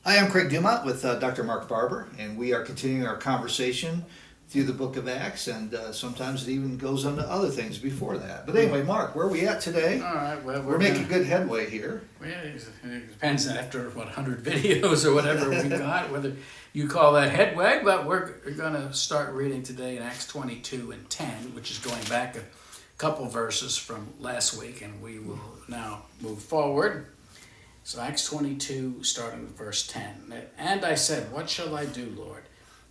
Hi, I'm Craig Dumont with Dr. Mark Barber, and we are continuing our conversation through the book of Acts, and sometimes it even goes on to other things before that. But anyway, Mark, where are we at today? All right, well, We're making good headway here. well, it depends after, 100 videos or whatever we got, whether you call that headway, but we're going to start reading today in Acts 22 and 10, which is going back a couple verses from last week, and we will now move forward. So Acts 22, starting with verse 10. And I said, what shall I do, Lord?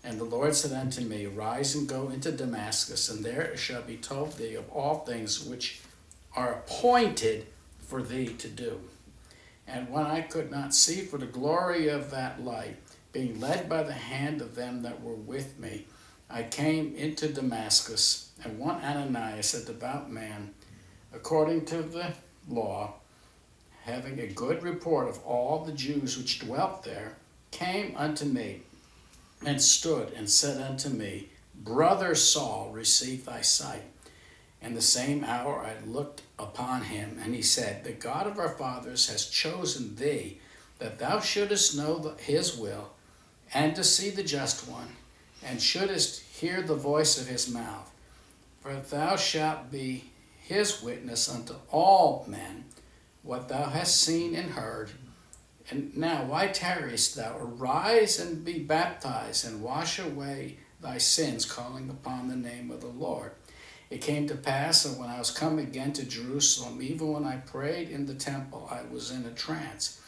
And the Lord said unto me, Arise and go into Damascus, and there shall be told thee of all things which are appointed for thee to do. And when I could not see for the glory of that light, being led by the hand of them that were with me, I came into Damascus, and one Ananias, a devout man, according to the law, having a good report of all the Jews which dwelt there, came unto me, and stood and said unto me, Brother Saul, receive thy sight. And the same hour I looked upon him, and he said, The God of our fathers has chosen thee, that thou shouldest know his will, and to see the just one, and shouldest hear the voice of his mouth. For thou shalt be his witness unto all men, what thou hast seen and heard. And now why tarriest thou? Arise and be baptized, and wash away thy sins, calling upon the name of the Lord. It came to pass that when I was come again to Jerusalem, even when I prayed in the temple, I was in a trance,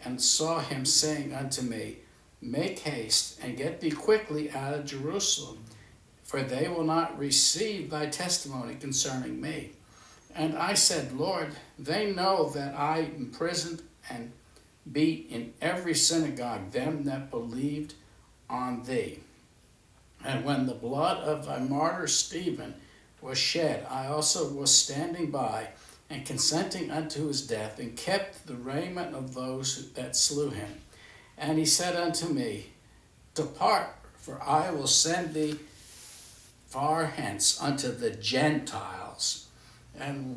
and saw him saying unto me, Make haste, and get thee quickly out of Jerusalem, for they will not receive thy testimony concerning me. And I said, Lord, they know that I imprisoned and beat in every synagogue them that believed on thee. And when the blood of thy martyr Stephen was shed, I also was standing by, and consenting unto his death, and kept the raiment of those that slew him. And he said unto me, Depart, for I will send thee far hence unto the Gentiles. And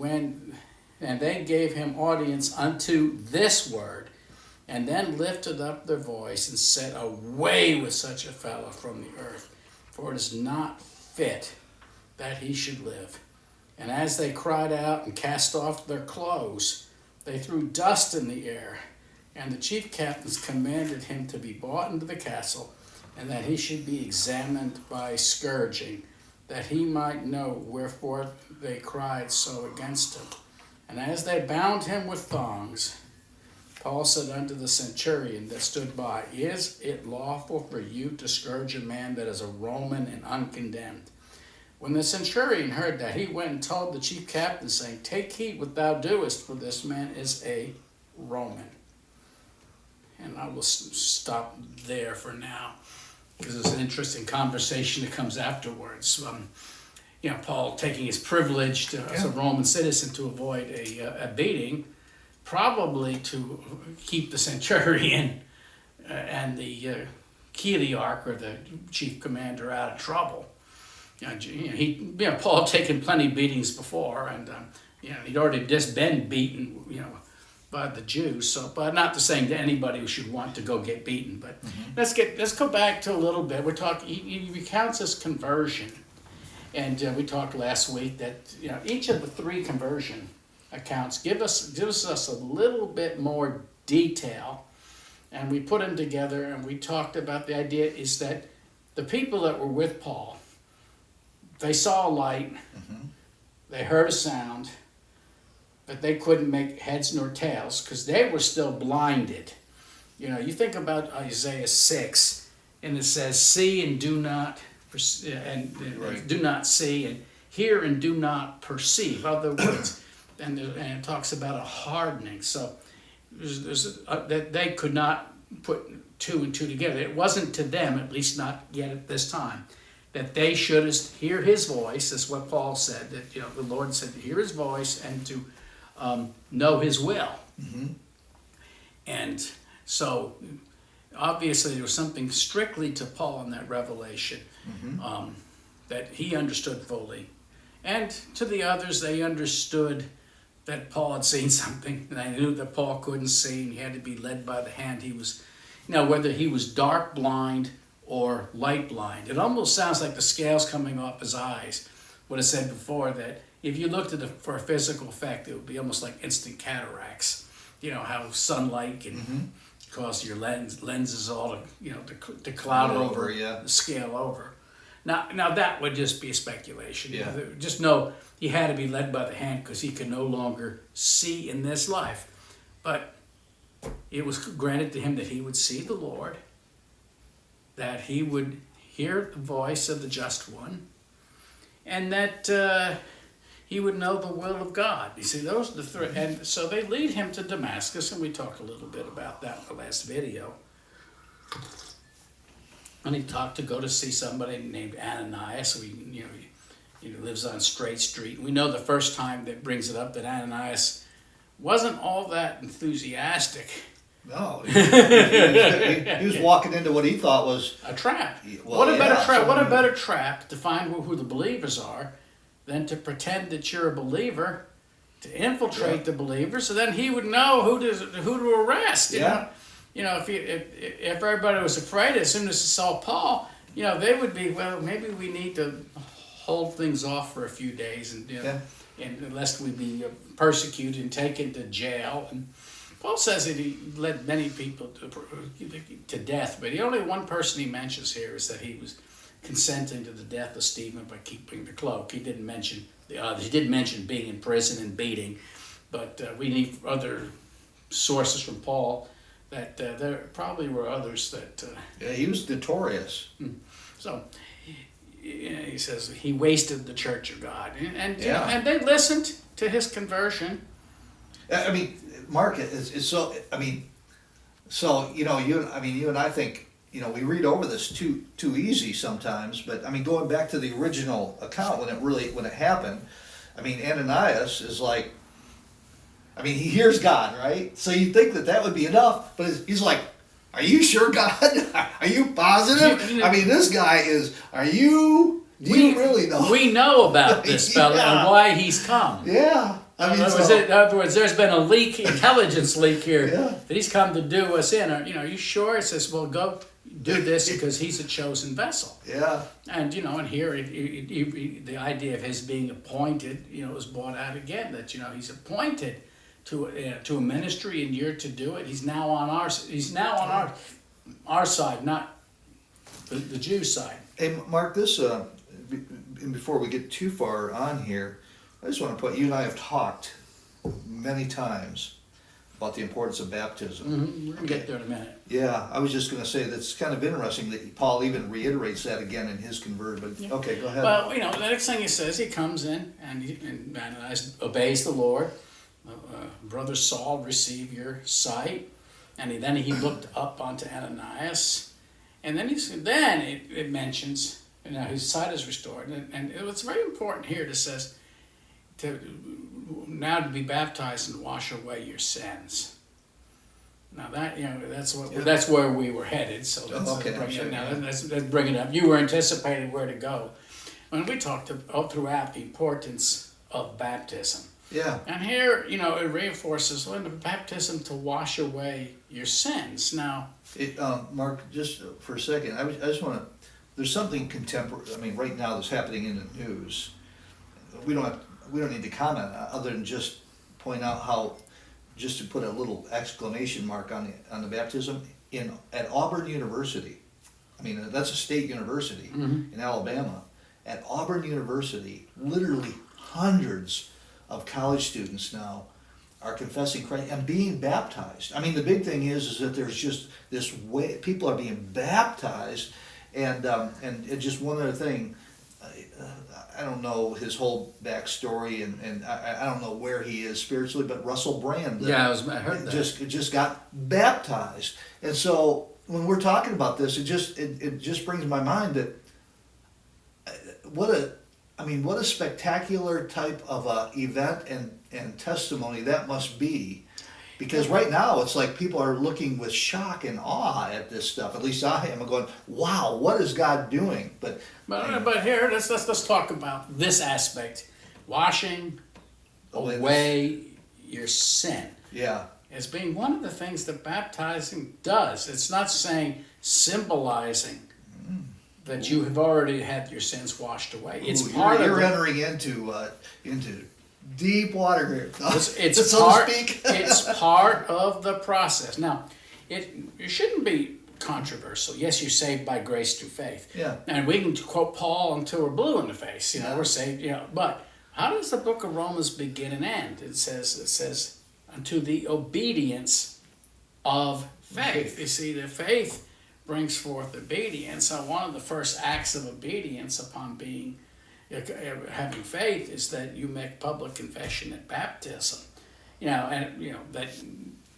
they gave him audience unto this word, and then lifted up their voice and said, Away with such a fellow from the earth, for it is not fit that he should live. And as they cried out and cast off their clothes, they threw dust in the air. And the chief captains commanded him to be brought into the castle, and that he should be examined by scourging, that he might know wherefore they cried so against him. And as they bound him with thongs, Paul said unto the centurion that stood by, Is it lawful for you to scourge a man that is a Roman and uncondemned? When the centurion heard that, he went and told the chief captain, saying, Take heed what thou doest, for this man is a Roman. And I will stop there for now, because it's an interesting conversation that comes afterwards. Paul taking his privilege as a Roman citizen to avoid a beating, probably to keep the centurion and the Chiliarch, or the chief commander, out of trouble. Paul had taken plenty of beatings before, and he'd already just been beaten, by the Jews. So, but not to saying to anybody who should want to go get beaten. But let's go back to a little bit. We're talking. He recounts his conversion, and we talked last week that each of the three conversion accounts gives us a little bit more detail, and we put them together, and we talked about the idea is that the people that were with Paul, they saw a light, they heard a sound, but they couldn't make heads nor tails because they were still blinded. You think about Isaiah 6, and it says, "See and do not, Right. do not see, and hear and do not perceive." Other words, and it talks about a hardening. So that they could not put two and two together. It wasn't to them, at least not yet at this time, that they should hear his voice. That's what Paul said. That the Lord said to hear his voice and to know his will. And so obviously there was something strictly to Paul in that revelation that he understood fully. And to the others, they understood that Paul had seen something, and they knew that Paul couldn't see, and he had to be led by the hand. He was Now, whether he was dark blind or light blind, it almost sounds like the scales coming off his eyes. What I said before, that if you looked at it for a physical effect, it would be almost like instant cataracts. You know, how sunlight can cause your lenses all to cloud over, yeah. scale over. Now that would just be a speculation. Yeah. Just know he had to be led by the hand because he could no longer see in this life. But it was granted to him that he would see the Lord, that he would hear the voice of the Just One, and that he would know the will of God. You see, those are the three. And so they lead him to Damascus, and we talked a little bit about that in the last video. And he talked to go to see somebody named Ananias, who he lives on Straight Street. We know the first time that brings it up that Ananias wasn't all that enthusiastic. No, he was walking into what he thought was A trap. Well, What a better yeah, trap! What a someone- better trap to find who the believers are, than to pretend that you're a believer, to infiltrate the believers, so then he would know who to arrest. You know, if everybody was afraid, as soon as they saw Paul, they would be, well, maybe we need to hold things off for a few days, and lest we be persecuted and taken to jail. And Paul says that he led many people to death, but the only one person he mentions here is that he was consenting to the death of Stephen by keeping the cloak. He didn't mention the others. He did mention being in prison and beating, but we need other sources from Paul that there probably were others that. Yeah, he was notorious. So he says he wasted the church of God, and they listened to his conversion. I mean, Mark is so. I mean, so you and I think. We read over this too easy sometimes, but I mean, going back to the original account when it happened, I mean, Ananias is like, I mean, he hears God, right? So you think that would be enough, but he's like, are you sure, God? Are you positive? I mean, this guy is, you really know. We know about this fella Yeah. and why he's come. Yeah. I mean, in other words, there's been a intelligence leak here Yeah. that he's come to do us in. Are you sure? He says, well, go do this because he's a chosen vessel. Yeah. And and here the idea of his being appointed, is brought out again. That he's appointed to a ministry, and you're to do it. He's now on our side, not the Jew side. Hey, Mark, this and before we get too far on here, I just want to put, you and I have talked many times about the importance of baptism. We're going to get there in a minute. Yeah, I was just going to say that's kind of interesting that Paul even reiterates that again in his conversion. But okay, go ahead. Well, the next thing he says, he comes in and Ananias obeys the Lord. Brother Saul, receive your sight. And then he looked up onto Ananias, and then it mentions his sight is restored. And it's very important here. It says to be baptized and wash away your sins. Now that's where we were headed. So let's bring it up. You were anticipating where to go when we talked all throughout the importance of baptism. Yeah. And here, it reinforces the baptism to wash away your sins. Now, Mark, just for a second, I just want to. There's something contemporary. I mean, right now that's happening in the news. We don't need to comment other than just point out how, just to put a little exclamation mark on the baptism at Auburn University. I mean, that's a state university in Alabama. At Auburn University, literally hundreds of college students now are confessing Christ and being baptized. I mean, the big thing is that there's just this way people are being baptized, and just one other thing. I don't know his whole backstory, and I don't know where he is spiritually, but Russell Brand I heard that. just got baptized, and so when we're talking about this, it just brings to my mind that what a spectacular type of event and testimony that must be. Because right now it's like people are looking with shock and awe at this stuff. At least I am. I'm going, wow, what is God doing? But here, let's talk about this aspect: washing away your sin. Yeah. as being one of the things that baptizing does. It's not saying symbolizing that you have already had your sins washed away. It's Ooh, part you're of entering into deep water here. it's so part, to speak. it's part of the process. Now, it shouldn't be controversial. Yes, you're saved by grace through faith. Yeah. And we can quote Paul until we're blue in the face. Yeah. We're saved. But how does the book of Romans begin and end? It says unto the obedience of faith. You see, the faith brings forth obedience. So one of the first acts of obedience upon having faith is that you make public confession at baptism. That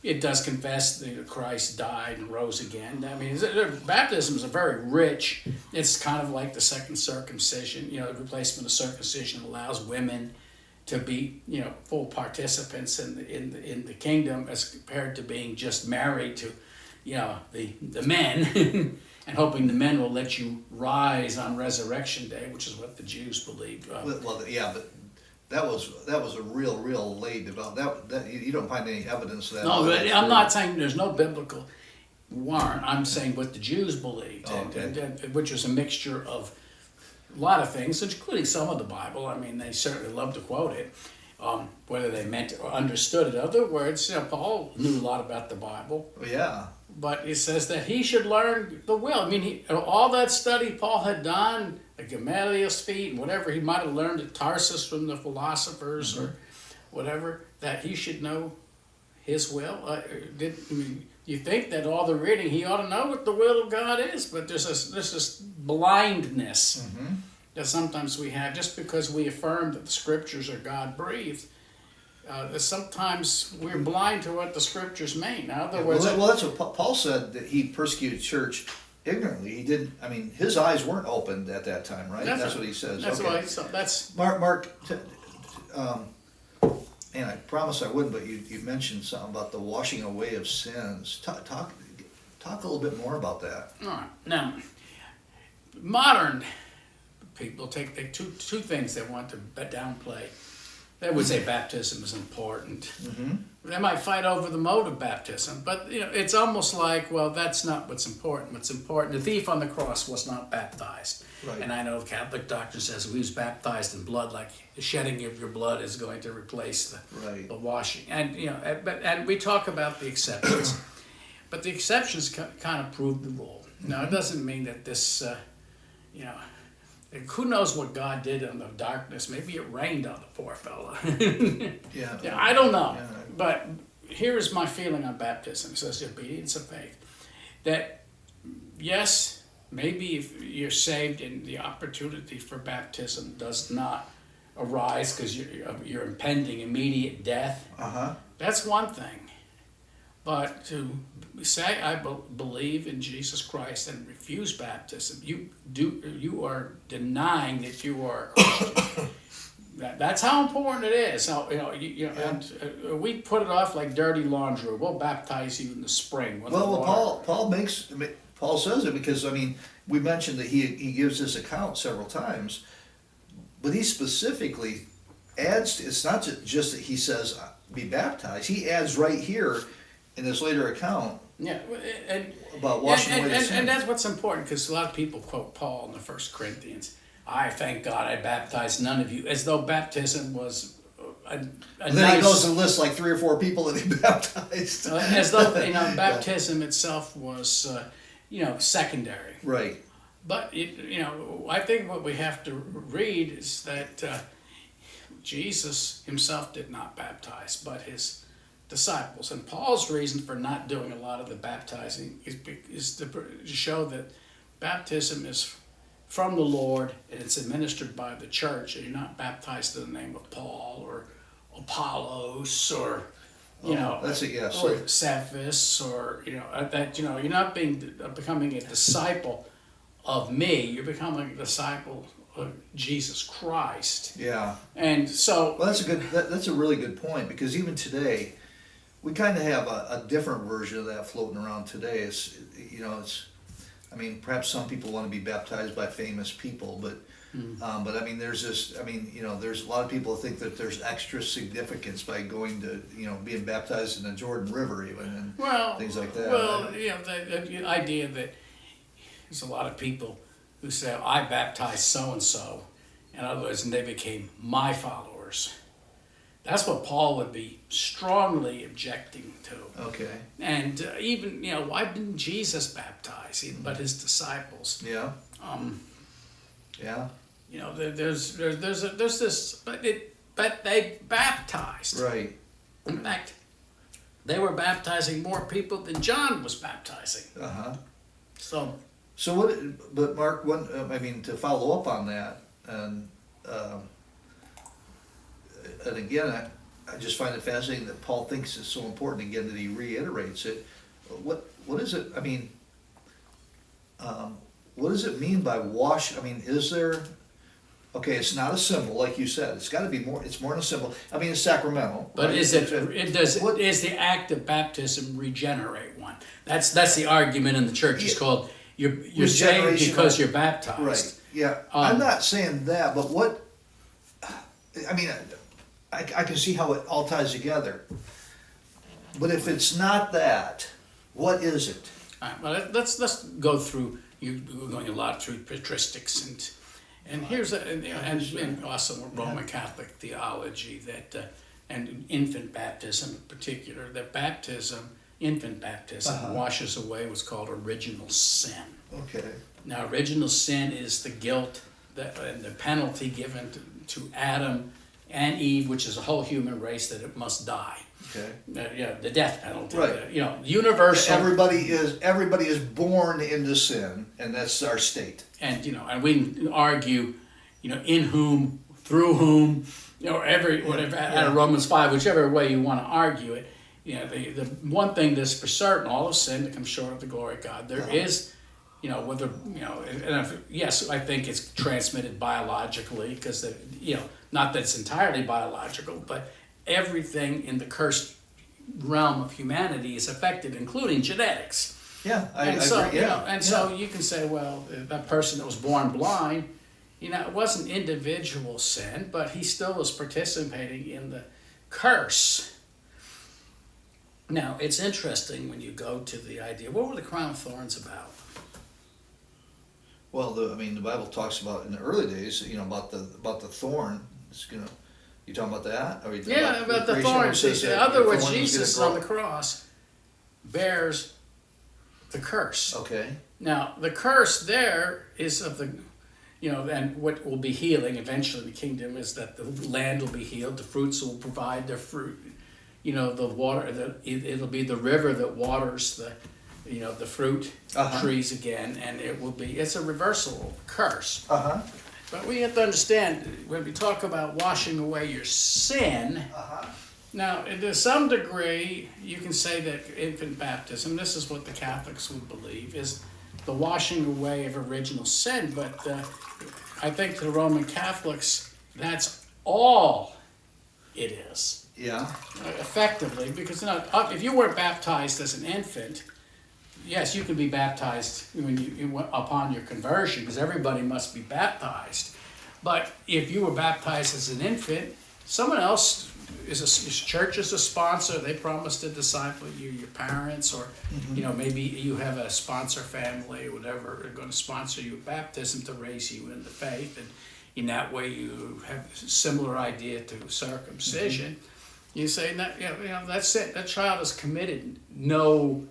it does confess that Christ died and rose again. I mean, baptism is a very rich. It's kind of like the second circumcision. The replacement of circumcision allows women to be, full participants in the kingdom as compared to being just married to, the men, and hoping the men will let you rise on resurrection day, which is what the Jews believed. Well, yeah, but that was a real late development. That you don't find any evidence of that. No, I'm not saying there's no biblical warrant. I'm saying what the Jews believed, and which was a mixture of a lot of things, including some of the Bible. I mean, they certainly love to quote it, whether they meant or understood it. In other words, Paul knew a lot about the Bible. Yeah. But it says that he should learn the will. I mean, all that study Paul had done, at Gamaliel's feet, and whatever he might have learned at Tarsus from the philosophers or whatever, that he should know his will. You think that all the reading, he ought to know what the will of God is, but there's this blindness that sometimes we have just because we affirm that the scriptures are God-breathed. Sometimes we're blind to what the scriptures mean. In other words, well, that's what Paul said, that he persecuted church ignorantly. He didn't. I mean, his eyes weren't opened at that time, right? That's what he says. That's okay. That's Mark. And I promised I wouldn't, but you mentioned something about the washing away of sins. Talk a little bit more about that. all right. Now, modern people take two things they want to downplay. They would say baptism is important. Mm-hmm. They might fight over the mode of baptism, but it's almost like, well, that's not what's important. What's important, the thief on the cross was not baptized. Right. And I know the Catholic doctrine says he was baptized in blood, like the shedding of your blood is going to replace the washing. And and we talk about the exceptions, but the exceptions kind of prove the rule. Now, it doesn't mean that this, who knows what God did in the darkness? Maybe it rained on the poor fella. Yeah. I don't know. Yeah. But here is my feeling on baptism. It says the obedience of faith. That, yes, maybe if you're saved and the opportunity for baptism does not arise because you're impending immediate death, that's one thing. But to say I believe in Jesus Christ and refuse baptism, you are denying that you are a Christian. That's how important it is. And we put it off like dirty laundry. We'll baptize you in the spring. Paul says it because we mentioned that he gives this account several times, but he specifically adds. It's not just that he says be baptized. He adds right here in this later account. Yeah, about washing away the sin. And that's what's important, because a lot of people quote Paul in the 1 Corinthians. I thank God I baptized none of you, as though baptism was then he goes and lists like 3 or 4 people that he baptized. As though baptism itself was secondary. Right. But I think what we have to read is that Jesus himself did not baptize, but his disciples. And Paul's reason for not doing a lot of the baptizing is to show that baptism is from the Lord and it's administered by the church, and you're not baptized in the name of Paul or Apollos or that's it, yes. or Cephas or that you're not becoming a disciple of me. You're becoming a disciple of Jesus Christ. Yeah. And so that's a really good point, because even today we kind of have a different version of that floating around today. I mean, perhaps some people want to be baptized by famous people, but I mean, there's this, I mean, you know, there's a lot of people who think that there's extra significance by going to, you know, being baptized in the Jordan River even, and Well, things like that. Well, you know, the idea that there's a lot of people who say, I baptized so-and-so, in other words, and they became my followers. That's what Paul would be strongly objecting to. Okay, And even, you know, why didn't Jesus baptize, but his disciples? yeah, yeah, You know, there's this, but they baptized. right, In fact, they were baptizing more people than John was baptizing. uh-huh. So What, but Mark, I mean, to follow up on that, and again, I just find it fascinating that Paul thinks it's so important again that he reiterates it. What is it, I mean, what does it mean by wash, I mean, is there, okay, it's not a symbol, like you said, it's gotta be more, it's more than a symbol, I mean, it's sacramental. But right? is is the act of baptism regenerate one? That's the argument in the church. It's called you're saved Regeneration because of- you're baptized. Right, yeah, I'm not saying that, but what, I mean, I can see how it all ties together. But if it's not that, what is it? All right, well, let's go through. We're going a lot through patristics and here's and also Roman Catholic theology that and infant baptism in particular. That infant baptism washes away what's called original sin. Okay, Now, original sin is the guilt and the penalty given to Adam and Eve, which is a whole human race, that it must die. okay. The death penalty. Right. Universal. Everybody is born into sin, and that's our state. And and we can argue, in whom, through whom, whatever out of Romans 5, whichever way you want to argue it. The one thing that's for certain, all of sin that comes short of the glory of God. There is, yes, I think it's transmitted biologically because not that it's entirely biological, but everything in the cursed realm of humanity is affected, including genetics. Yeah, I agree. So you can say, well, that person that was born blind, it wasn't individual sin, but he still was participating in the curse. Now, it's interesting when you go to the idea, what were the crown of thorns about? Well, the Bible talks about in the early days, about the thorn. You talking about that? Or About the thorns. In other words, Jesus on the cross bears the curse. Okay. Now, the curse there is of the, and what will be healing eventually in the kingdom is that the land will be healed, the fruits will provide their fruit, the water, it'll be the river that waters the fruit trees again, and it's a reversal curse. Uh-huh. But we have to understand, when we talk about washing away your sin, now, to some degree, you can say that infant baptism, this is what the Catholics would believe, is the washing away of original sin. But I think to the Roman Catholics, that's all it is. Yeah. Effectively, because if you weren't baptized as an infant, yes, you can be baptized upon your conversion, because everybody must be baptized. But if you were baptized as an infant, someone else church is a sponsor. They promise to disciple you, your parents, or maybe you have a sponsor family or whatever, are going to sponsor you baptism to raise you in the faith, and in that way you have a similar idea to circumcision. You say that's it. That child has committed no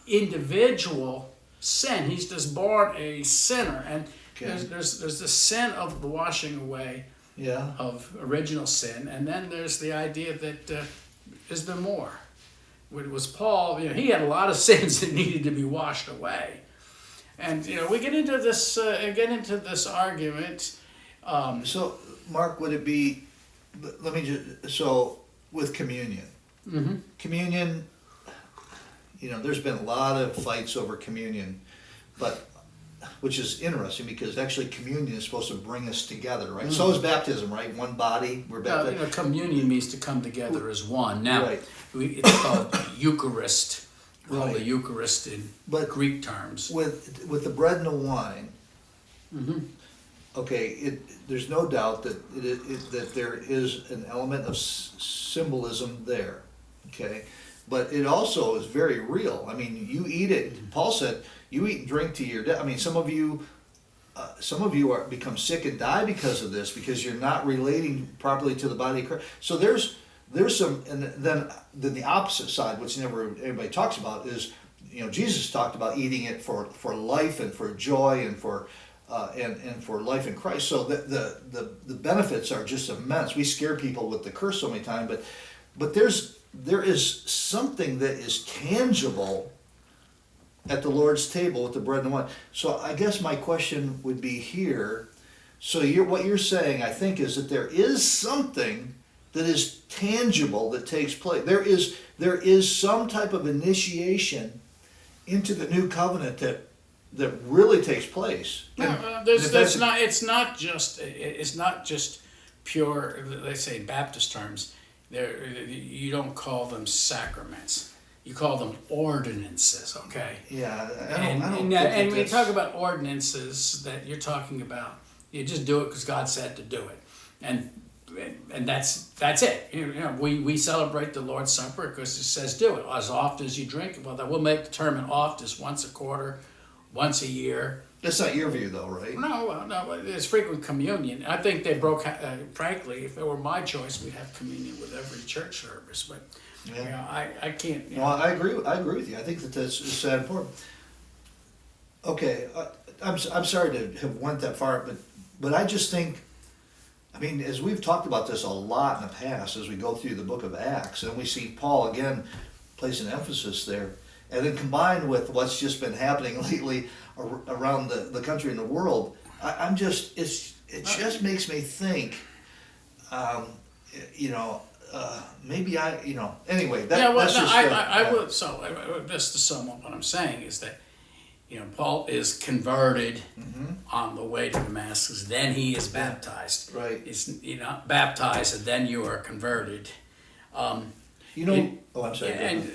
individual sin. He's just born a sinner, and there's the sin of the washing away of original sin, and then there's the idea that is there more? It was Paul. He had a lot of sins that needed to be washed away, and we get into this argument. So, Mark, would it be? Let me just with communion. Mm-hmm. Communion. There's been a lot of fights over communion, which is interesting because actually communion is supposed to bring us together, right? Mm-hmm. So is baptism, right? One body, we're baptized. Communion means to come together as one. Now, it's called Eucharist. call the Right. Eucharist in But Greek terms. with the bread and the wine, okay, there's no doubt that that there is an element of symbolism there, okay? But it also is very real. I mean, you eat it, Paul said, you eat and drink to your death. I mean, some of you become sick and die because of this, because you're not relating properly to the body of Christ. So there's some, and then the opposite side, which never anybody talks about, is, you know, Jesus talked about eating it for life and for joy and for and for life in Christ. So the benefits are just immense. We scare people with the curse so many times, but there is something that is tangible at the Lord's table with the bread and the wine. So I guess my question would be here. So what you're saying, I think, is that there is something that is tangible that takes place. There is some type of initiation into the new covenant that really takes place. It's not just pure. Let's say in Baptist terms, you don't call them sacraments. You call them ordinances, okay? Yeah, And when you talk about ordinances, that you're talking about, you just do it because God said to do it, and that's it. You know, we celebrate the Lord's Supper because it says do it as often as you drink it. Well, that we'll make the term oft as once a quarter, once a year. That's not your view, though, right? No, it's frequent communion. I think they broke. Frankly, if it were my choice, we'd have communion with every church service, but. Yeah. You know, I can't. You No, I agree. I agree with you. I think that's sad important. Okay, I'm sorry to have went that far, but I just think, I mean, as we've talked about this a lot in the past, as we go through the book of Acts, and we see Paul again place an emphasis there, and then combined with what's just been happening lately around the country and the world, it just makes me think, you know. Maybe anyway. Just to sum up what I'm saying is that, you know, Paul is converted on the way to Damascus. Then he is baptized. Right. It's baptized and then you are converted. I'm sorry. And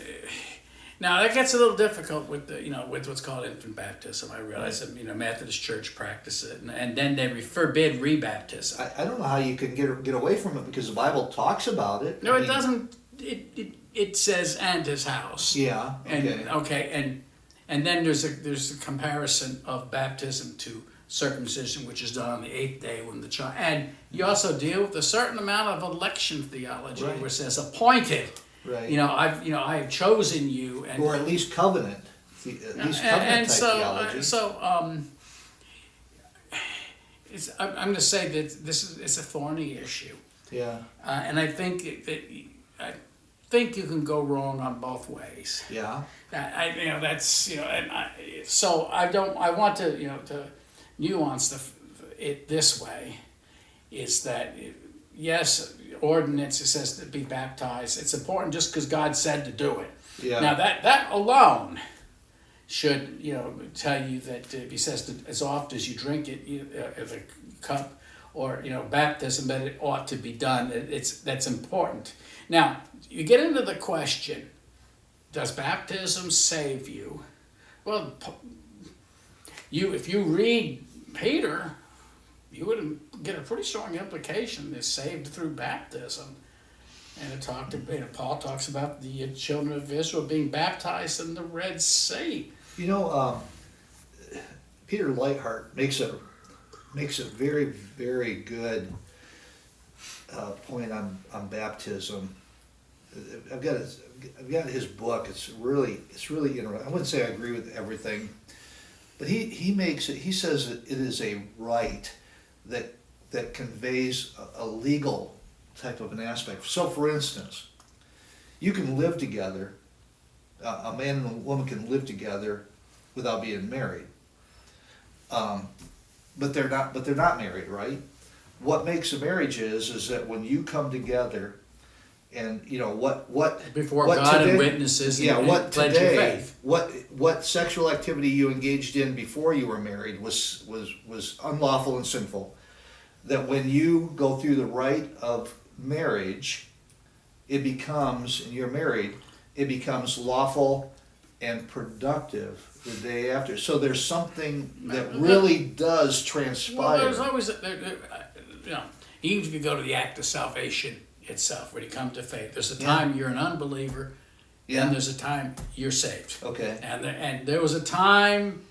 now that gets a little difficult with with what's called infant baptism. I realize that Methodist Church practice it, and then they forbid rebaptism. I don't know how you can get away from it because the Bible talks about it. No, it doesn't. It says and his house. Yeah. Okay. And then there's a comparison of baptism to circumcision, which is done on the 8th day when the child. And you also deal with a certain amount of election theology, Right. where it says appointed. Right. I have chosen you, and or at least covenant. Type theology. I'm going to say that it's a thorny issue. Yeah. And I think you can go wrong on both ways. Yeah. I want to nuance it this way, is that yes, ordinance, it says to be baptized. It's important just because God said to do it. Yeah. Now that alone should tell you that if he says to, as often as you drink it, the cup, or baptism, that it ought to be done. That's important. Now you get into the question: does baptism save you? Well, if you read Peter, you would get a pretty strong implication they're saved through baptism. And Paul talks about the children of Israel being baptized in the Red Sea. Peter Lightheart makes a very, very good point on baptism. I've got his book. It's really interesting. I wouldn't say I agree with everything, but he says that it is a rite that conveys a legal type of an aspect. So, for instance, you can live together. A man and a woman can live together without being married. But they're not married, right? What makes a marriage is that when you come together, and what before what God today, and witnesses, and what pledge today, your faith. what sexual activity you engaged in before you were married was unlawful and sinful. That when you go through the rite of marriage, it becomes, and you're married, it becomes lawful and productive the day after. So there's something that really does transpire. Well, there's always, even if you go to the act of salvation itself, when you come to faith, there's a time you're an unbeliever, and there's a time you're saved. Okay. And there was a time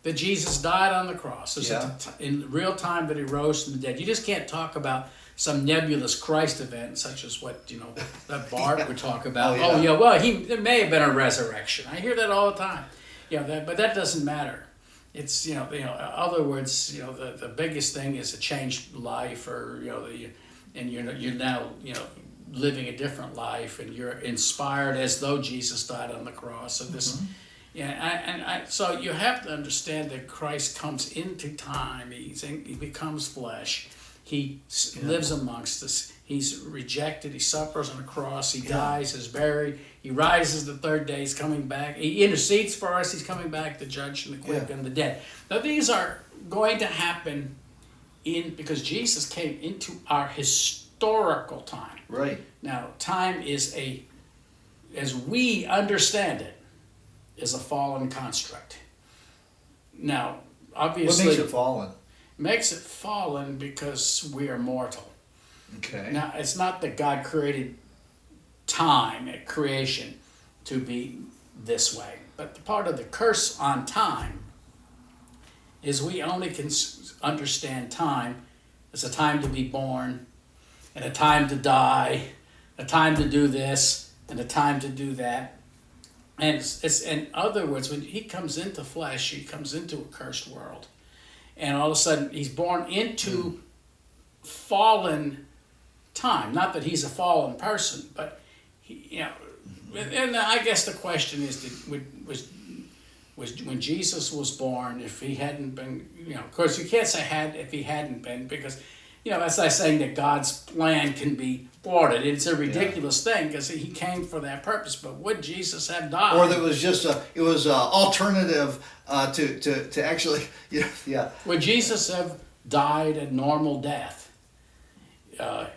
that Jesus died on the cross. There's in real time that he rose from the dead. You just can't talk about some nebulous Christ event, such as what that Barber would talk about. There may have been a resurrection. I hear that all the time. But that doesn't matter. It's in other words, the biggest thing is a changed life, or and you're now living a different life, and you're inspired as though Jesus died on the cross. So this. So you have to understand that Christ comes into time. He becomes flesh. He lives amongst us. He's rejected. He suffers on the cross. He dies, is buried. He rises the third day. He's coming back. He intercedes for us. He's coming back to judge the quick and the dead. Now these are going to happen because Jesus came into our historical time. Right. Now time is as we understand it, is a fallen construct. Now, obviously... What makes it fallen? Makes it fallen because we are mortal. Okay. Now, it's not that God created time at creation to be this way, but the part of the curse on time is we only can understand time as a time to be born, and a time to die, a time to do this, and a time to do that. And it's in other words, when he comes into flesh, he comes into a cursed world. And all of a sudden, he's born into fallen time. Not that he's a fallen person, but, and I guess the question is, was when Jesus was born, if he hadn't been, of course you can't say if he hadn't been, because, that's like saying that God's plan can be thwarted. It's a ridiculous thing, because he came for that purpose. But would Jesus have died? Or there was just it was alternative to actually, Would Jesus have died a normal death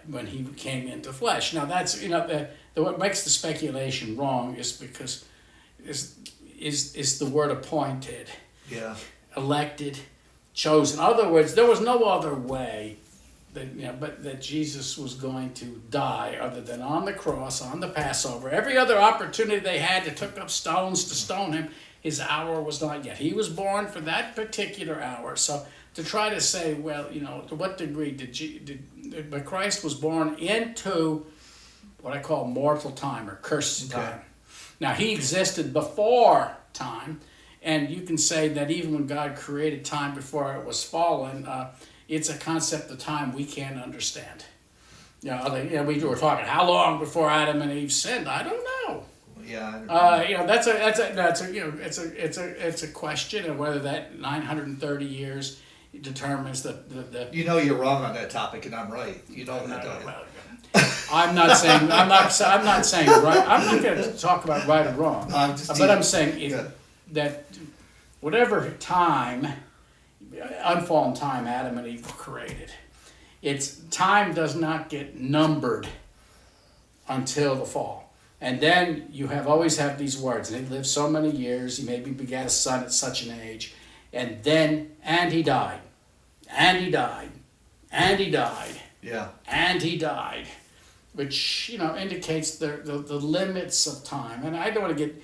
when he came into flesh? Now that's what makes the speculation wrong is because is the word appointed, elected, chosen. In other words, there was no other way that Jesus was going to die other than on the cross, on the Passover. Every other opportunity they had, they took up stones to stone him. His hour was not yet. He was born for that particular hour. So to try to say, to what degree but Christ was born into what I call mortal time or cursed time. Now, he existed before time, and you can say that even when God created time before it was fallen, it's a concept of time we can't understand. We were talking how long before Adam and Eve sinned. I don't know. That's a question, and whether that 930 years determines the. You're wrong on that topic, and I'm right. I'm not saying right. I'm not going to talk about right or wrong. I'm saying that whatever time, unfallen time, Adam and Eve were created, time does not get numbered until the fall. And then you always have these words, and he lived so many years, he maybe begat a son at such an age, and he died, and he died, and he died, and he died, which, indicates the limits of time. And I don't want to get,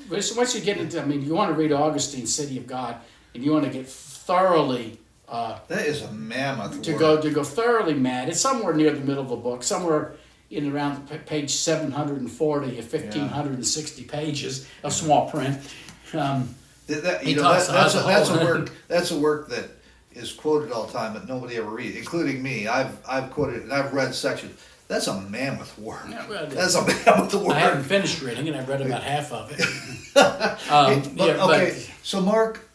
once you get into, you want to read Augustine's City of God, and you want to get thoroughly... that is a mammoth to go thoroughly mad. It's somewhere near the middle of the book, somewhere in around page 740 of 1,560 pages of small print. That's a work that is quoted all the time, but nobody ever reads, including me. I've quoted and I've read sections. That's a mammoth work. That's a mammoth work. I haven't finished reading, and I've read about half of it. So Mark,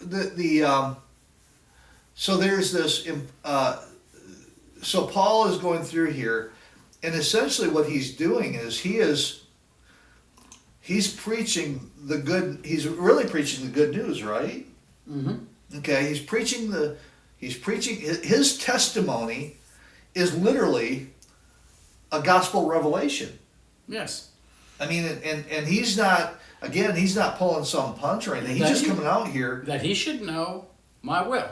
so there's this. So Paul is going through here, and essentially what he's doing is he's preaching the good. He's really preaching the good news, right? Mm-hmm. Okay, he's preaching his testimony is literally a gospel revelation. Yes. And he's not. again, he's not pulling some punch or anything. He's That just he- coming out here. that he should know my will,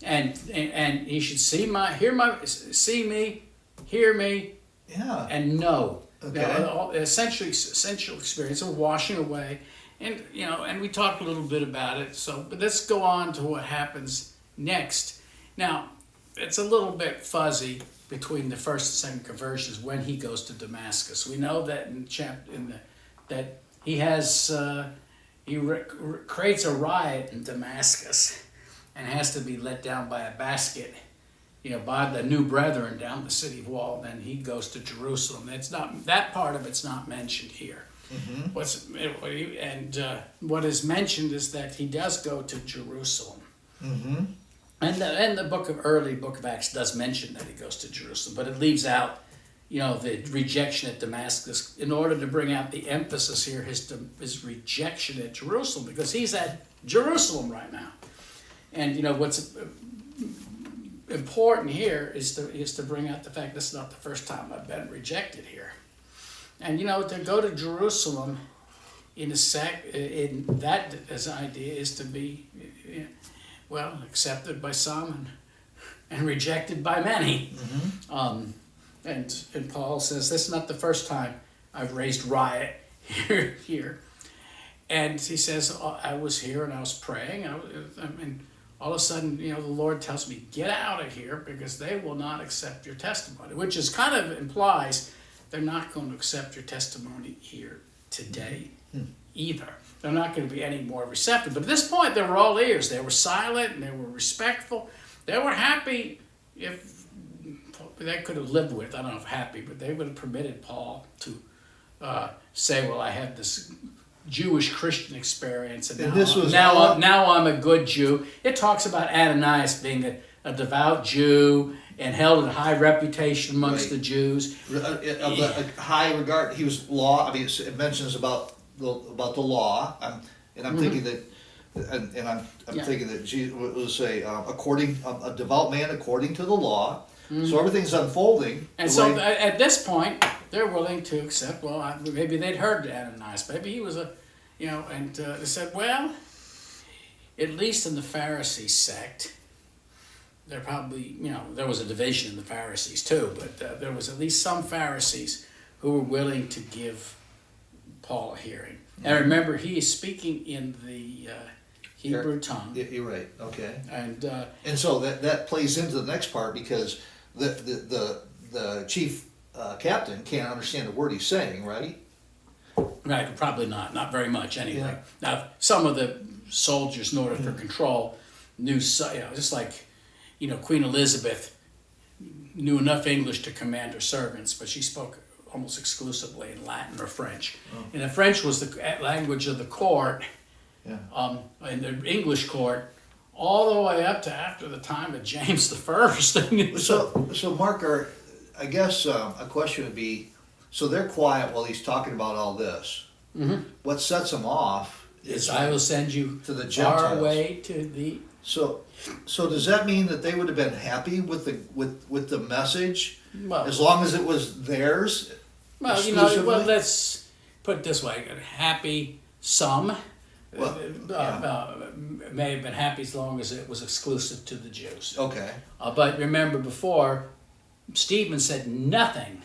and he should see me, hear me, Yeah. and know. Okay. Now, essential experience of washing away, and and we talked a little bit about it. So, but let's go on to what happens next. Now, it's a little bit fuzzy between the first and second conversions when he goes to Damascus. We know that that he has creates a riot in Damascus and has to be let down by a basket, by the new brethren down the city wall. Then he goes to Jerusalem. It's not, that part of it's not mentioned here. Mm-hmm. What is mentioned is that he does go to Jerusalem. Mm-hmm. And the early book of Acts does mention that he goes to Jerusalem, but it leaves out, the rejection at Damascus in order to bring out the emphasis here, his rejection at Jerusalem, because he's at Jerusalem right now. And what's important here is to bring out the fact this is not the first time I've been rejected here. And to go to Jerusalem in that as an idea is to be accepted by some and rejected by many. Mm-hmm. And Paul says this is not the first time I've raised riot here. And he says I was here and I was praying and all of a sudden the Lord tells me get out of here because they will not accept your testimony, which is kind of implies they're not going to accept your testimony here today either. They're not going to be any more receptive. But at this point, they were all ears. They were silent and they were respectful. They were happy if they could have lived with, I don't know if happy, but they would have permitted Paul to say, well, I had this Jewish Christian experience and now I'm a good Jew. It talks about Ananias being a devout Jew and held in high reputation amongst the Jews. Of the high regard, he was law. I mean, it mentions about the law. I'm thinking that, and I'm thinking that Jesus would say, a devout man according to the law. So everything's unfolding. And so at this point, they're willing to accept. Well, maybe they'd heard Ananias. Maybe he was and they said, well, at least in the Pharisee sect. There probably, there was a division in the Pharisees too, but there was at least some Pharisees who were willing to give Paul a hearing. And remember, he is speaking in the Hebrew tongue. You're right. Okay. And so that plays into the next part because the chief captain can't understand the word he's saying, right? Right. Probably not very much anyway. Yeah. Now, some of the soldiers, in order for control, knew just like. Queen Elizabeth knew enough English to command her servants, but she spoke almost exclusively in Latin or French. Oh. And the French was the language of the court, in the English court, all the way up to after the time of James I. So Mark, I guess a question would be, so they're quiet while he's talking about all this. Mm-hmm. What sets them off is I will send you to the Gentiles. Far away to the... So does that mean that they would have been happy with the message, as long as it was theirs? Well, let's put it this way: happy some may have been happy as long as it was exclusive to the Jews. Okay. But remember, before Stephen said nothing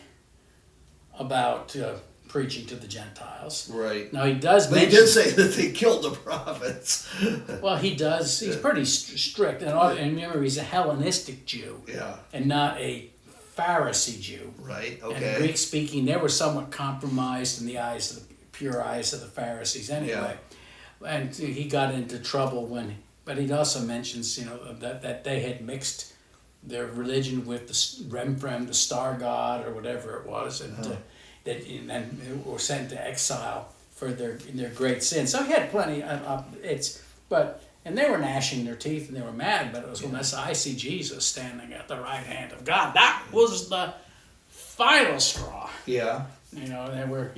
about preaching to the Gentiles. Right. Now he does. They did say that they killed the prophets. Well, he does. He's pretty strict, and remember, he's a Hellenistic Jew. Yeah. And not a Pharisee Jew. Right. Okay. And Greek speaking, they were somewhat compromised in the pure eyes of the Pharisees anyway. Yeah. And he got into trouble but he also mentions, that they had mixed their religion with the Remphem, the star god, or whatever it was, and. And were sent to exile for their great sin. So he had plenty and they were gnashing their teeth and they were mad, but it was when I see Jesus standing at the right hand of God. That was the final straw. Yeah. They were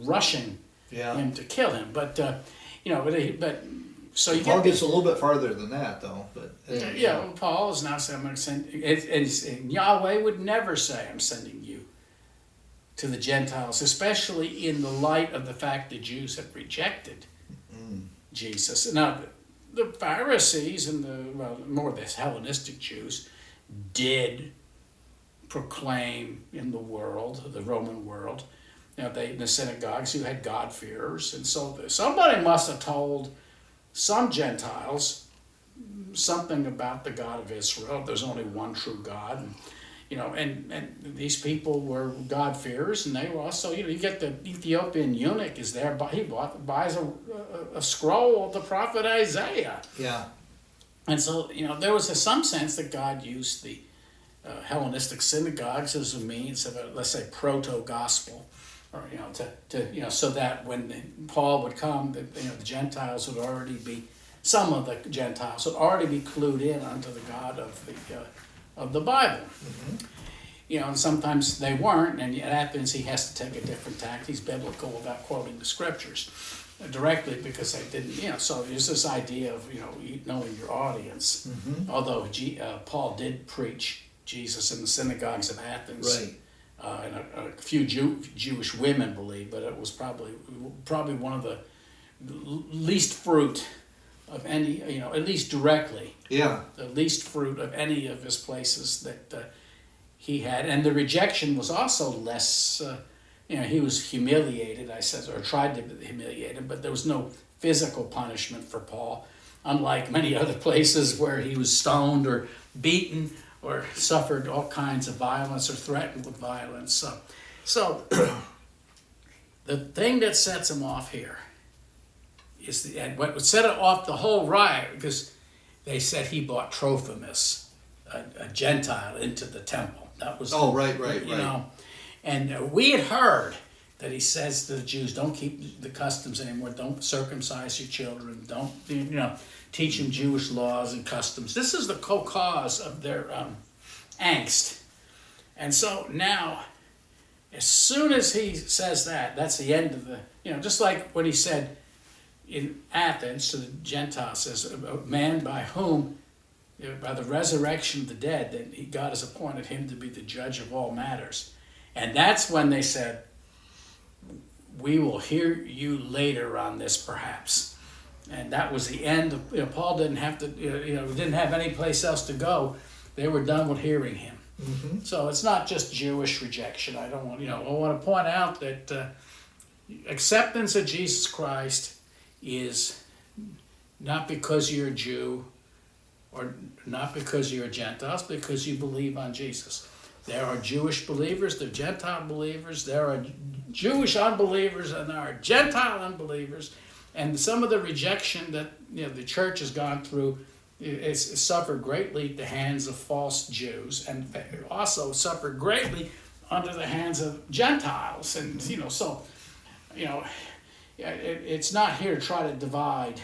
rushing him to kill him. But so you Paul gets a little bit farther than that, though. But Paul is now saying, "I'm going to send." And Yahweh would never say, "I'm sending you." to the Gentiles, especially in the light of the fact the Jews had rejected Jesus. Now, the Pharisees and more the Hellenistic Jews did proclaim in the world, the Roman world, they in the synagogues who had God-fearers, and so somebody must have told some Gentiles something about the God of Israel. There's only one true God, and these people were God-fearers, and they were also, you get the Ethiopian eunuch is there, but he buys a scroll of the prophet Isaiah. Yeah. And so, there was some sense that God used the Hellenistic synagogues as a means of let's say, proto-gospel, or so that when Paul would come, the Gentiles would already be, some of the Gentiles would already be clued in onto the God of the Bible. Mm-hmm. And sometimes they weren't, and at Athens he has to take a different tack. He's biblical about quoting the scriptures directly because they didn't, so there's this idea of, knowing your audience. Mm-hmm. Although Paul did preach Jesus in the synagogues of Athens. Right. And a few Jewish women believe, but it was probably one of the least fruit of any, at least directly. Yeah. The least fruit of any of his places that he had. And the rejection was also less, he was humiliated, or tried to humiliate him, but there was no physical punishment for Paul, unlike many other places where he was stoned or beaten or suffered all kinds of violence or threatened with violence. So the thing that sets him off here is and what would set it off the whole riot, because they said he brought Trophimus, a Gentile, into the temple. That was right. And we had heard that he says to the Jews, don't keep the customs anymore, don't circumcise your children, don't teach them Jewish laws and customs. This is the cause of their angst. And so now, as soon as he says that, that's the end of the, just like when he said in Athens to the Gentiles, says, a man by whom, by the resurrection of the dead, that God has appointed him to be the judge of all matters. And that's when they said, we will hear you later on this perhaps. And that was the end of, Paul didn't have to, didn't have any place else to go. They were done with hearing him. Mm-hmm. So it's not just Jewish rejection. I want to point out that acceptance of Jesus Christ is not because you're a Jew or not because you're a Gentile, it's because you believe on Jesus. There are Jewish believers, there are Gentile believers, there are Jewish unbelievers, and there are Gentile unbelievers. And some of the rejection that the church has gone through is suffered greatly at the hands of false Jews, and also suffered greatly under the hands of Gentiles. And it's not here to try to divide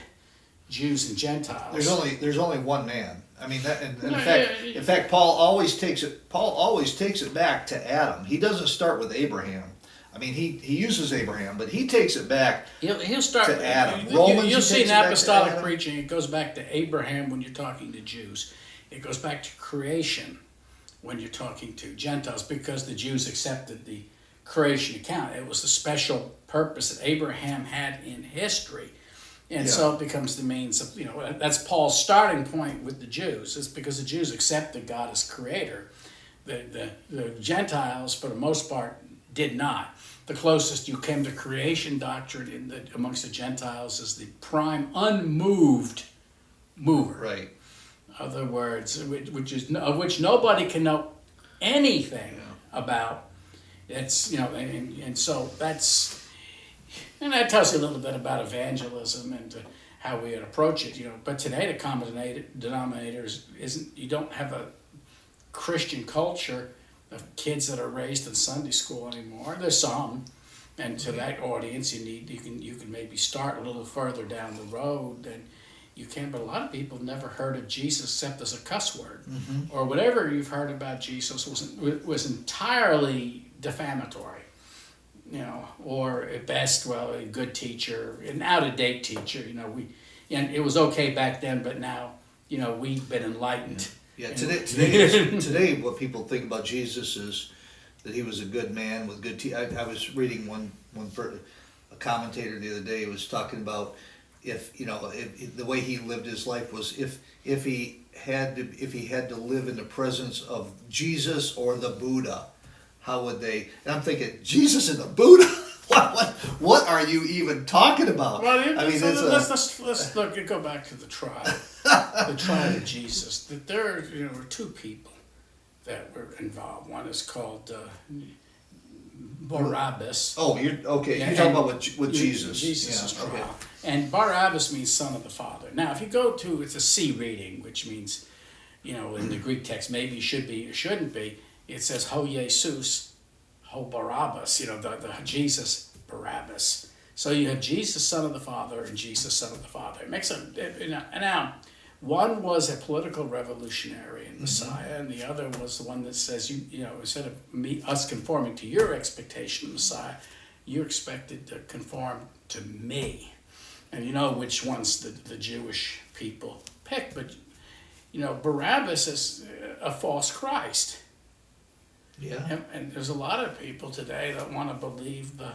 Jews and Gentiles. There's only one man. I mean, that, in fact, Paul always takes it back to Adam. He doesn't start with Abraham. I mean, he uses Abraham, but he takes it back. He'll start to Adam. You'll see in apostolic preaching, it goes back to Abraham when you're talking to Jews. It goes back to creation when you're talking to Gentiles, because the Jews accepted the creation account. It was the special purpose that Abraham had in history. And so it becomes the means of, that's Paul's starting point with the Jews. It's because the Jews accepted God as creator. The Gentiles, for the most part, did not. The closest you came to creation doctrine amongst the Gentiles is the prime unmoved mover. Right. Other words, which nobody can know anything about. It's and so that's, and that tells you a little bit about evangelism and how we would approach it. But today the common denominator isn't. You don't have a Christian culture of kids that are raised in Sunday school anymore. There's some, and to that audience you can maybe start a little further down the road than you can. But a lot of people have never heard of Jesus except as a cuss word, or whatever you've heard about Jesus was entirely defamatory, or at best, a good teacher, an out-of-date teacher. And it was okay back then, but now we've been enlightened. Yeah, today what people think about Jesus is that he was a good man with good teeth. I was reading a commentator the other day was talking about if the way he lived his life was if he had to live in the presence of Jesus or the Buddha, how would they? And I'm thinking, Jesus and the Buddha. What are you even talking about? Well, let's go back to the trial, the trial of Jesus. That there were two people that were involved. One is called Barabbas. Oh, you're okay. You're talking about with Jesus. Jesus' trial. Okay. And Barabbas means son of the Father. Now, if you go to, it's a C reading, which means, in the Greek text, maybe it should be or shouldn't be. It says Ho Jesus, Ho Barabbas. The Jesus Barabbas. So you have Jesus, son of the Father, and Jesus, son of the Father. It makes now. One was a political revolutionary and Messiah, and the other was the one that says, instead of us conforming to your expectation of Messiah, you're expected to conform to me. And you know which ones the Jewish people pick, but Barabbas is a false Christ. Yeah. And there's a lot of people today that want to believe the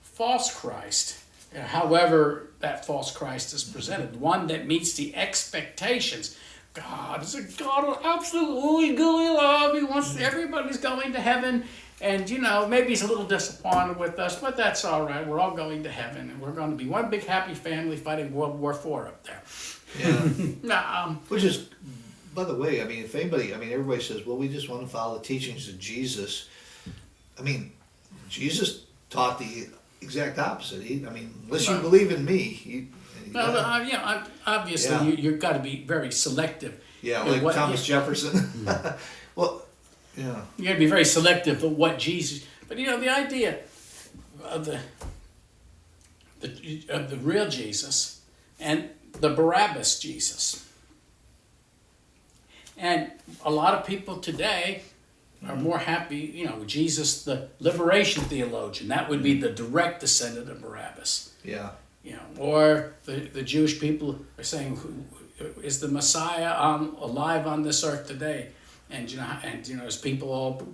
false Christ. However that false Christ is presented, one that meets the expectations. God is a God of absolutely gooey love. He wants everybody's going to heaven. And, maybe he's a little disappointed with us, but that's all right. We're all going to heaven, and we're going to be one big happy family fighting World War IV up there. Yeah. Now, which is, by the way, if anybody, everybody says, well, we just want to follow the teachings of Jesus. Jesus taught the exact opposite. Unless you believe in me. Obviously, you've got to be very selective. Yeah, like Thomas Jefferson. Well, yeah. You got to be very selective of what Jesus. But the idea of the real Jesus and the Barabbas Jesus, and a lot of people today are more happy. Jesus, the liberation theologian, that would be the direct descendant of Barabbas. Yeah. Or the Jewish people are saying, is the Messiah alive on this earth today? And as people all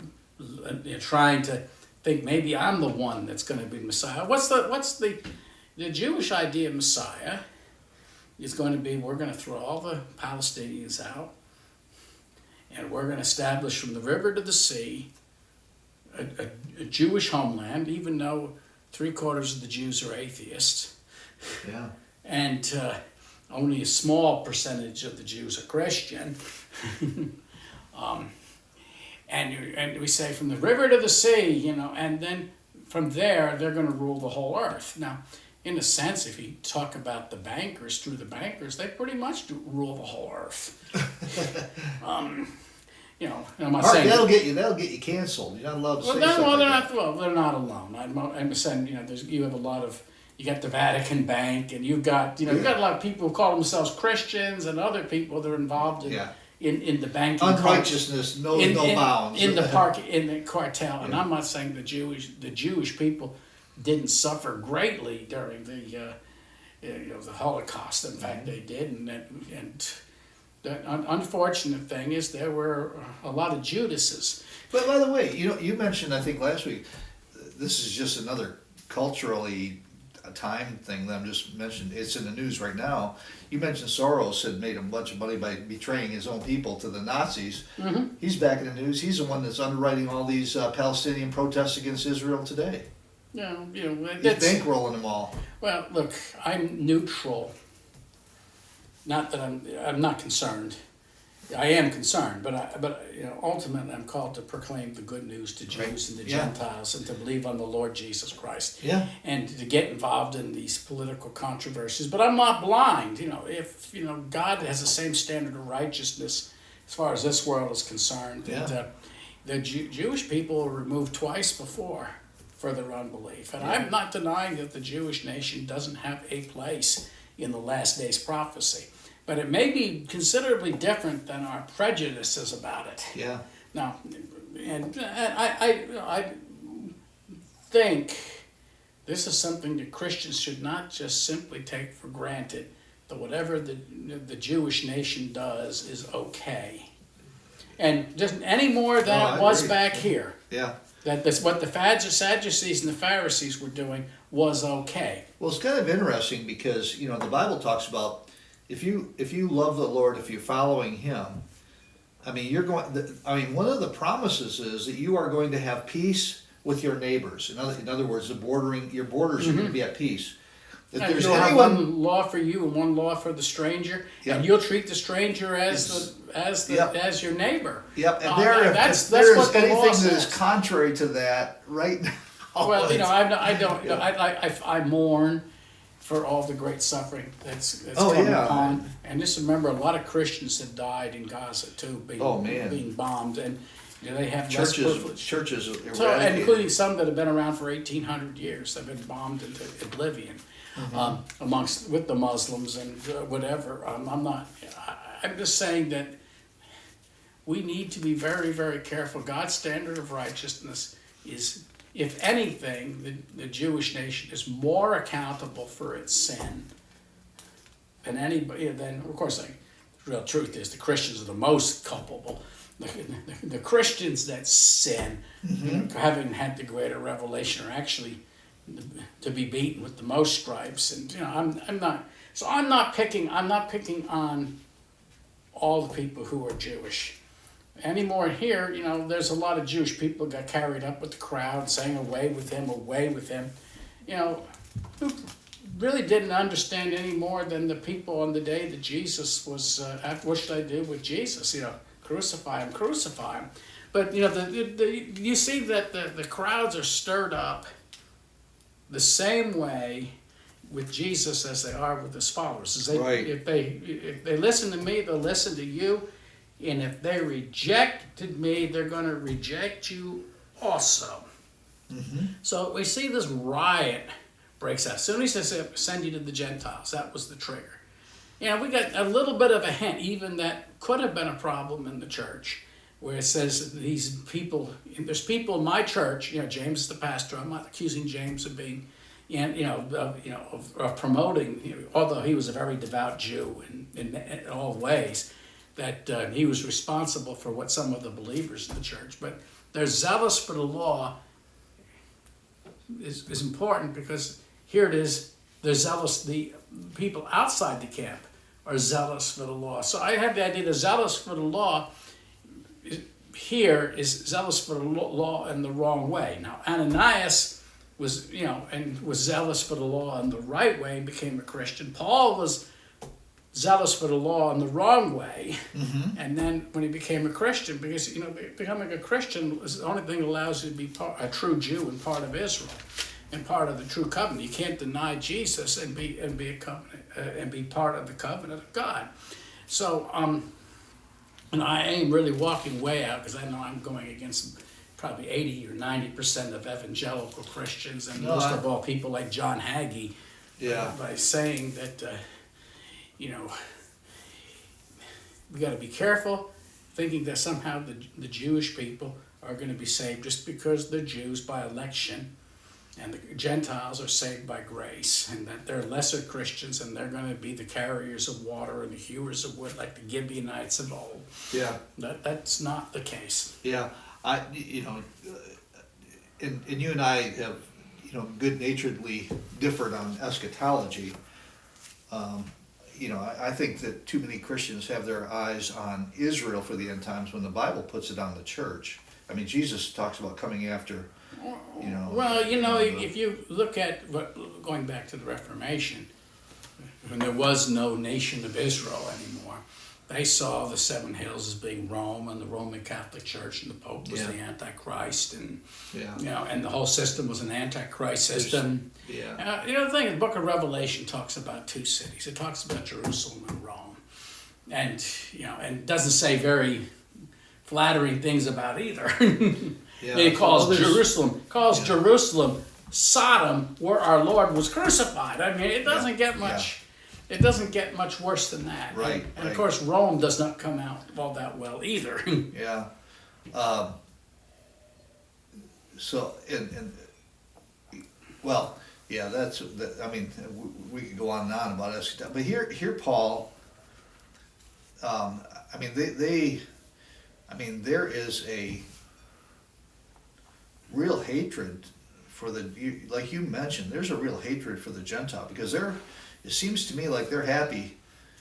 trying to think maybe I'm the one that's going to be Messiah. What's the Jewish idea of Messiah is going to be, we're going to throw all the Palestinians out, and we're going to establish from the river to the sea a Jewish homeland, even though 3/4 of the Jews are atheists. Yeah. And only a small percentage of the Jews are Christian. And we say from the river to the sea, and then from there they're going to rule the whole earth. Now, in a sense, if you talk about the bankers, through the bankers, they pretty much do rule the whole earth. I'm not saying that'll get you canceled. You're not allowed to say something like that. They're not alone. I'm saying you have a lot of. You got the Vatican Bank, and you've got a lot of people who call themselves Christians, and other people that are involved in the banking unrighteousness, no bounds in the cartel. And I'm not saying the Jewish people didn't suffer greatly during the Holocaust. In fact, they did, and the unfortunate thing is there were a lot of Judases. But by the way, you mentioned, I think last week, this is just another culturally a time thing that I'm just mentioned. It's in the news right now. You mentioned Soros had made a bunch of money by betraying his own people to the Nazis. Mm-hmm. He's back in the news. He's the one that's underwriting all these Palestinian protests against Israel today. Yeah, he's bankrolling them all. Well, look, I'm neutral. Not that I'm not concerned. I am concerned, but ultimately I'm called to proclaim the good news to Jews and the Gentiles, and to believe on the Lord Jesus Christ. Yeah. And to get involved in these political controversies. But I'm not blind. If God has the same standard of righteousness as far as this world is concerned. Yeah. And, the Jewish people were removed twice before for their unbelief. And I'm not denying that the Jewish nation doesn't have a place in the last days prophecy. But it may be considerably different than our prejudices about it. Yeah. Now, and I think this is something that Christians should not just simply take for granted, that whatever the Jewish nation does is okay. and just any more than No, it I was agree. back here. Yeah. That this, what the Sadducees and the Pharisees were doing was okay. Well, it's kind of interesting because, you know, the Bible talks about if you love the Lord, if you're following Him, I mean, one of the promises is that you are going to have peace with your neighbors. In other words, your borders are going to be at peace. If And there's you'll have anyone, one law for you and one law for the stranger, Yep. and you'll treat the stranger Yep. as your neighbor. yep, and That's if there is what the law anything that is says. contrary to that, right now. Well, you know, I don't. Yeah. I mourn for all the great suffering that's Oh, come yeah. upon. And just remember, a lot of Christians have died in Gaza too, Oh, man. being bombed, and you know, they have less privilege. Churches So, eradicated. including some that have been around for 1,800 years, have been bombed into oblivion, with the Muslims and whatever. I'm just saying that we need to be very, very careful. God's standard of righteousness is, if anything, the Jewish nation is more accountable for its sin than anybody. Then, of course, the real truth is the Christians are the most culpable. The Christians that sin, you know, having had the greater revelation, are actually to be beaten with the most stripes. And you know, I'm not picking on all the people who are Jewish anymore. Here, you know, there's a lot of Jewish people got carried up with the crowd, saying "Away with him, away with him," you know, who really didn't understand any more than the people on the day that Jesus was. What should I do with Jesus? You know, crucify him, crucify him. But you know, you see that the crowds are stirred up the same way with Jesus as they are with his followers. Right. If they listen to me, they'll listen to you. And if they rejected me, they're going to reject you also. Mm-hmm. So we see this riot breaks out. As soon as he says, send you to the Gentiles, that was the trigger. You know, we got a little bit of a hint, even that could have been a problem in the church, where it says these people, there's people in my church, you know, James is the pastor, I'm not accusing James of being, of promoting, you know, although he was a very devout Jew in all ways, that he was responsible for what some of the believers in the church, but they're zealous for the law is important, because here it is, they're zealous, the people outside the camp are zealous for the law. So I have the idea that zealous for the law here is zealous for the law in the wrong way. Now Ananias was, you know, and was zealous for the law in the right way and became a Christian. Paul was zealous for the law in the wrong way, and then when he became a Christian, because you know, becoming a Christian is the only thing that allows you to be a true Jew and part of Israel and part of the true covenant. You can't deny Jesus and be a covenant and be part of the covenant of God. So and I am really walking way out, because I know I'm going against probably 80 or 90% of evangelical Christians, and most of all people like John Hagee, by saying that. You know, we got to be careful thinking that somehow the Jewish people are going to be saved just because they're Jews by election, and the Gentiles are saved by grace, and that they're lesser Christians and they're going to be the carriers of water and the hewers of wood like the Gibeonites of old. Yeah. That's not the case. Yeah. And you and I have, you know, good-naturedly differed on eschatology. You know, I think that too many Christians have their eyes on Israel for the end times when the Bible puts it on the church. I mean, Jesus talks about coming after, you know. Well, you know, if you look at going back to the Reformation, when there was no nation of Israel anymore, they saw the seven hills as being Rome and the Roman Catholic Church, and the Pope was the Antichrist, and you know, and the whole system was an Antichrist system. You know, the thing, the Book of Revelation talks about two cities. It talks about Jerusalem and Rome, and you know, and doesn't say very flattering things about either. It calls Jerusalem Sodom, where our Lord was crucified. I mean, it doesn't get much. It doesn't get much worse than that. Right. And of course, Rome does not come out all that well either. Yeah. So, well, yeah, I mean, we could go on and on about eschatology, but here Paul, I mean, I mean, there is a real hatred for like you mentioned, there's a real hatred for the Gentile, because it seems to me like they're happy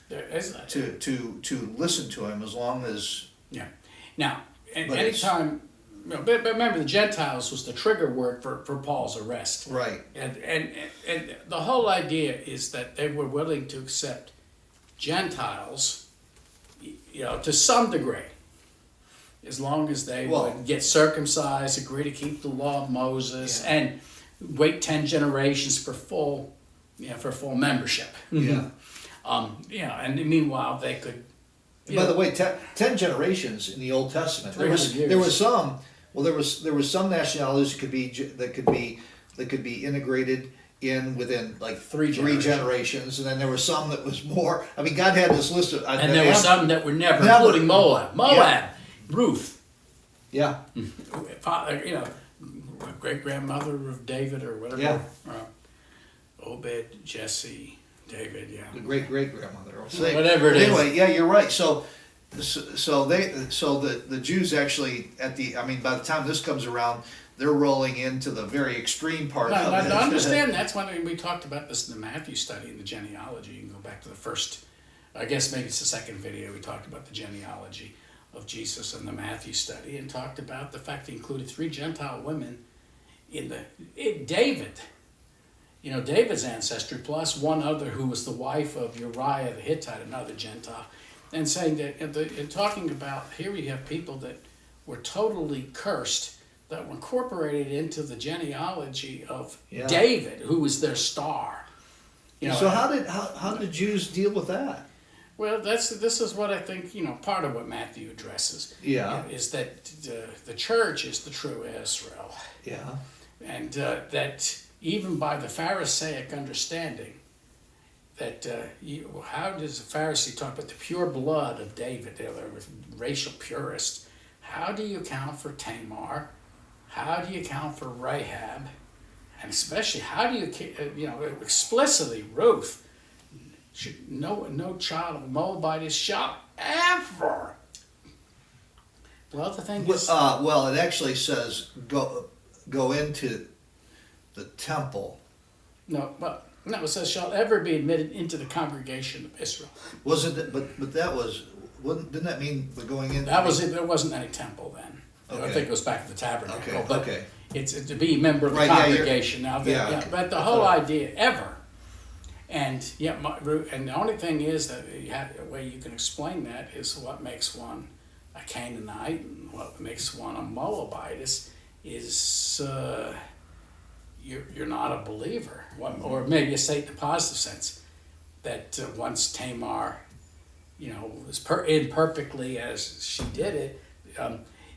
There is to listen to him as long as. Yeah. Now, But anytime, but remember, the Gentiles was the trigger word for Paul's arrest. Right. And the whole idea is that they were willing to accept Gentiles, to some degree, as long as they would get circumcised, agree to keep the law of Moses, and wait 10 generations for full membership. Yeah. And meanwhile they could. By the way, 10 generations in the Old Testament. There 300 years. was some. Well, there was some nationalities that could be integrated in within like three generations, and then there were some that was more. I mean, God had this list of. And there were some that were never, including Moab. Ruth. Yeah. Father, great grandmother of David or whatever. Yeah. Obed, Jesse, David. Yeah. The great grandmother. Whatever it is. Anyway, yeah, you're right. So the Jews actually by the time this comes around, they're rolling into the very extreme part of it. I understand. That's when we talked about this in the Matthew study in the genealogy. You can go back to the first, I guess maybe it's the second video. We talked about the genealogy of Jesus in the Matthew study, and talked about the fact he included 3 Gentile women in David. David's ancestry, plus one other who was the wife of Uriah the Hittite, another Gentile, and saying that, and talking about, here we have people that were totally cursed, that were incorporated into the genealogy of David, who was their star. So how did Jews deal with that? Well, this is what I think, part of what Matthew addresses. Yeah. Is that the church is the true Israel. Yeah. And that even by the Pharisaic understanding, that how does the Pharisee talk about the pure blood of David? They were racial purists. How do you account for Tamar? How do you account for Rahab? And especially, how do you, explicitly Ruth? No child of Moabite shall ever. Well, the thing is. It actually says go into the temple. It says shall ever be admitted into the congregation of Israel. Wasn't it? But that was. Didn't that mean the going in? That was it. There wasn't any temple then. Okay. I think it goes back to the tabernacle. Okay. But okay. It's to be a member of the congregation. But the whole idea ever. And and the only thing is that the way you can explain that is what makes one a Canaanite and what makes one a Moabite is you're not a believer, or maybe a Satan in a positive sense. That once Tamar, was imperfectly as she did it,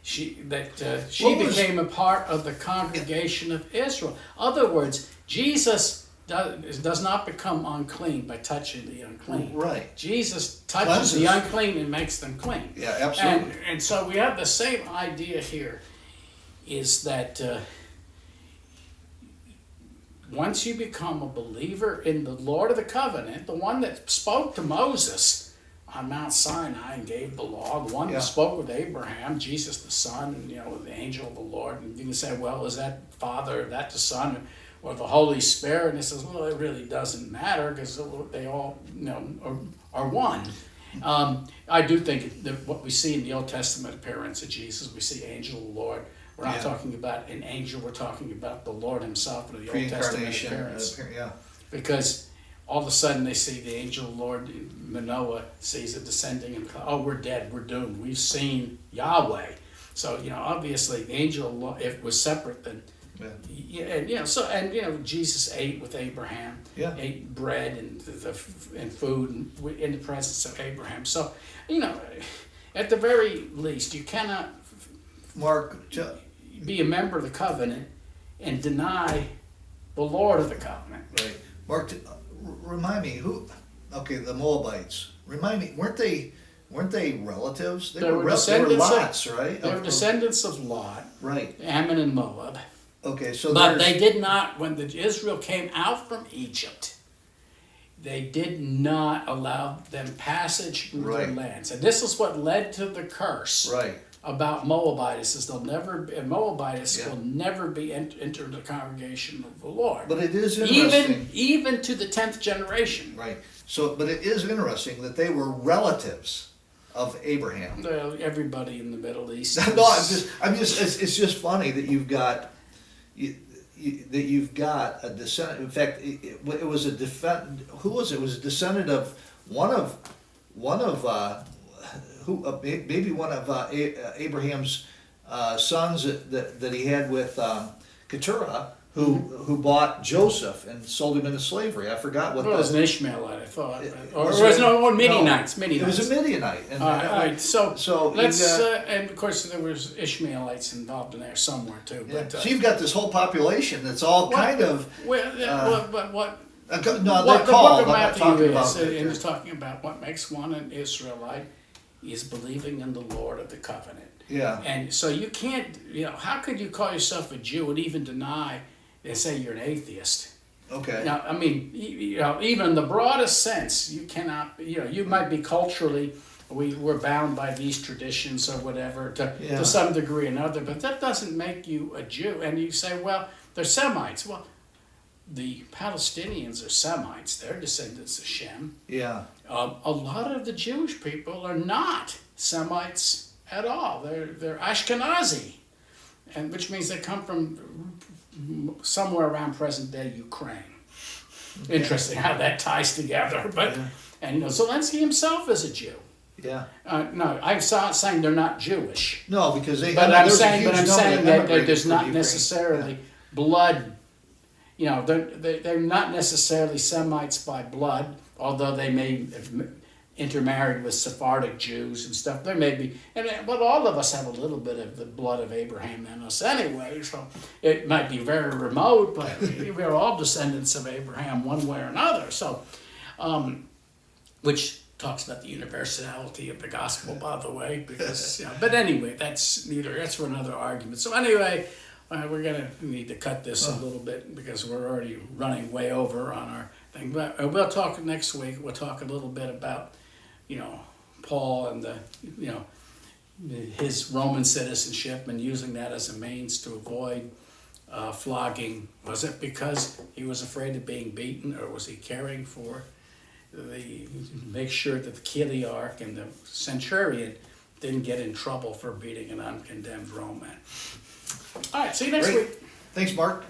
she became a part of the congregation of Israel. In other words, Jesus does not become unclean by touching the unclean. Right. Jesus touches the unclean and makes them clean. Yeah, absolutely. And so we have the same idea here, is that once you become a believer in the Lord of the covenant, the one that spoke to Moses on Mount Sinai and gave the law, the one that spoke with Abraham, Jesus the Son, the angel of the Lord, and you can say, well, is that Father, is that the Son, or the Holy Spirit? And it says, well, it really doesn't matter, because they all are one. I do think that what we see in the Old Testament appearance of Jesus, we see angel of the Lord. We're not talking about an angel, we're talking about the Lord himself in the Old Testament appearance. Because all of a sudden they see the angel of the Lord, Manoah sees it descending, and we're dead, we're doomed, we've seen Yahweh. So, obviously the angel of the Lord, if it was separate, then Jesus ate with Abraham, ate bread and food in the presence of Abraham. So, at the very least, you cannot, Mark, be a member of the covenant and deny the Lord of the covenant. Right. Mark, remind me the Moabites. Remind me, weren't they relatives? They were Lot's, right? They were descendants of Lot. Right. Ammon and Moab. Okay, so but they did not, when Israel came out from Egypt, they did not allow them passage through their lands. And this is what led to the curse about Moabites is Moabites Yeah. will never be enter the congregation of the Lord. But it is interesting. Even to the 10th generation. Right. So, but it is interesting that they were relatives of Abraham. Everybody in the Middle East. No, it's just funny that you've got, that you've got a descendant. In fact, it was a who was it? It was a descendant of one of maybe one of Abraham's sons that he had with Keturah, who bought Joseph and sold him into slavery. I forgot what. Well, it was an Ishmaelite, I thought, or was it was it? Midianites. No, it was a Midianite. And, All right, so let's you've got- and of course there was Ishmaelites involved in there somewhere too. yeah. But So you've got this whole population that's all kind of. but what? No, What they're the called. book of I'm not Matthew talking is, about. and it's talking about what makes one an Israelite is believing in the Lord of the covenant. Yeah. And so you can't, how could you call yourself a Jew and even deny and say you're an atheist? Okay. Now, I mean, even in the broadest sense, you cannot, you might be culturally, we're bound by these traditions or whatever Yeah. to some degree or another, but that doesn't make you a Jew. And you say, well, they're Semites. Well, the Palestinians are Semites. They're descendants of Shem. Yeah. A lot of the Jewish people are not Semites at all. They're Ashkenazi, and which means they come from somewhere around present-day Ukraine. Interesting how that ties together. But Yeah. and Zelensky himself is a Jew. Yeah. No, I'm not saying they're not Jewish, No, because they. but I'm saying that immigrated there's from not Ukraine. necessarily blood. They're not necessarily Semites by blood, although they may have intermarried with Sephardic Jews and stuff. There may be, but all of us have a little bit of the blood of Abraham in us anyway. So it might be very remote, but we're all descendants of Abraham one way or another. So, which talks about the universality of the gospel, by the way, because but anyway, that's for another argument. So anyway. We're going to need to cut this a little bit because we're already running way over on our thing. But we'll talk next week. We'll talk a little bit about, Paul and his Roman citizenship and using that as a means to avoid flogging. Was it because he was afraid of being beaten, or was he caring for make sure that the Chiliarch and the centurion didn't get in trouble for beating an uncondemned Roman? All right, see you next week. Thanks, Mark.